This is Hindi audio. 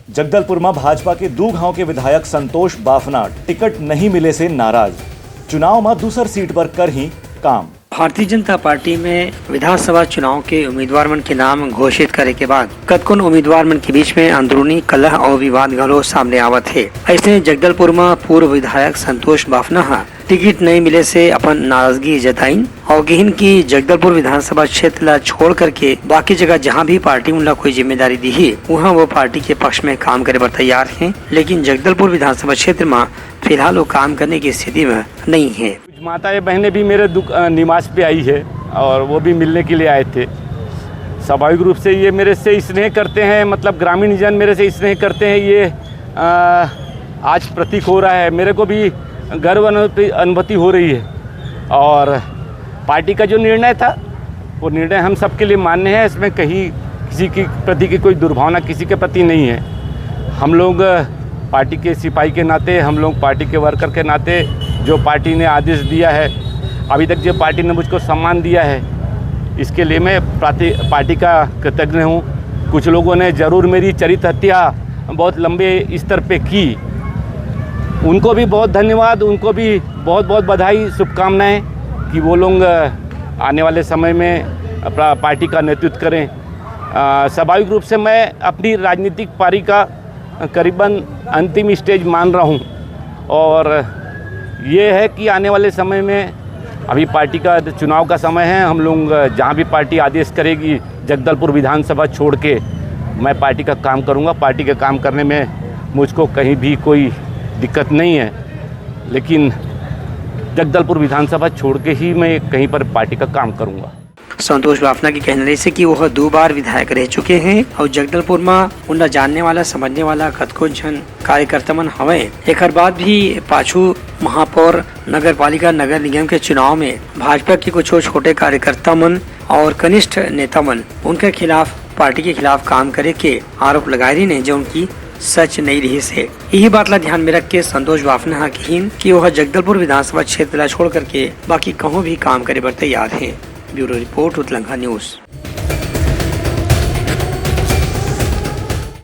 जगदलपुर में भाजपा के दो गांव के विधायक संतोष बाफना टिकट नहीं मिले से नाराज। चुनाव में दूसर सीट पर कर ही काम। भारतीय जनता पार्टी में विधानसभा चुनाव के उम्मीदवार मन के नाम घोषित करे के बाद कतकोन उम्मीदवार मन के बीच में अंदरूनी कलह और विवाद घलो सामने आवत है। ऐसे जगदलपुर में पूर्व विधायक संतोष बाफना टिकट नहीं मिले से अपन नाराजगी जताई और गिहिन की जगदलपुर विधानसभा क्षेत्र ला छोड़ करके बाकी जगह जहां भी पार्टी उनला कोई जिम्मेदारी दी है वहां वो पार्टी के पक्ष में काम करे पर तैयार हैं, लेकिन जगदलपुर विधानसभा क्षेत्र में फिलहाल वो काम करने की स्थिति में नहीं है। कुछ माताएं बहनें भी मेरे निवास पे आई है और वो भी मिलने के लिए आए थे। स्वाभाविक रूप से ये मेरे से स्नेह करते हैं, मतलब ग्रामीण जन मेरे से स्नेह करते हैं, ये आज प्रतीक हो रहा है। मेरे को भी गर्व अनुभूति हो रही है और पार्टी का जो निर्णय था वो निर्णय हम सबके लिए मान्य है। इसमें कहीं किसी की प्रति की कोई दुर्भावना किसी के प्रति नहीं है। हम लोग पार्टी के सिपाही के नाते, हम लोग पार्टी के वर्कर के नाते जो पार्टी ने आदेश दिया है, अभी तक जो पार्टी ने मुझको सम्मान दिया है, इसके लिए मैं पार्टी का कृतज्ञ हूँ। कुछ लोगों ने ज़रूर मेरी चरित्र हत्या बहुत लंबे स्तर पे की, उनको भी बहुत धन्यवाद, उनको भी बहुत बहुत बधाई, शुभकामनाएं कि वो लोग आने वाले समय में पार्टी का नेतृत्व करें। स्वाभाविक रूप से मैं अपनी राजनीतिक पारी का करीबन अंतिम स्टेज मान रहा हूँ और ये है कि आने वाले समय में अभी पार्टी का चुनाव का समय है। हम लोग जहाँ भी पार्टी आदेश करेगी जगदलपुर विधानसभा छोड़ के मैं पार्टी का काम करूँगा। पार्टी का काम करने में मुझको कहीं भी कोई दिक्कत नहीं है, लेकिन जगदलपुर विधानसभा छोड़ के ही मैं कहीं पर पार्टी का काम करूँगा। संतोष बाफना की कहने से कि वह 2 बार विधायक रह चुके हैं और जगदलपुर में उनका जानने वाला समझने वाला कतको जन कार्यकर्ता मन हवे। एक बाद भी पाछू महापौर, नगर पालिका, नगर निगम के चुनाव में भाजपा के कुछ छोटे कार्यकर्ता मन और कनिष्ठ नेता मन उनके खिलाफ, पार्टी के खिलाफ काम करे के आरोप लगाए रही ने, जो उनकी सच नहीं रही से। यही बात ला ध्यान में रख के संतोष बाफना कि वह जगदलपुर विधानसभा क्षेत्र ला छोड़ करके बाकी कहूँ भी काम करे पर तैयार है। ब्यूरो रिपोर्ट, उत्तलंका न्यूज।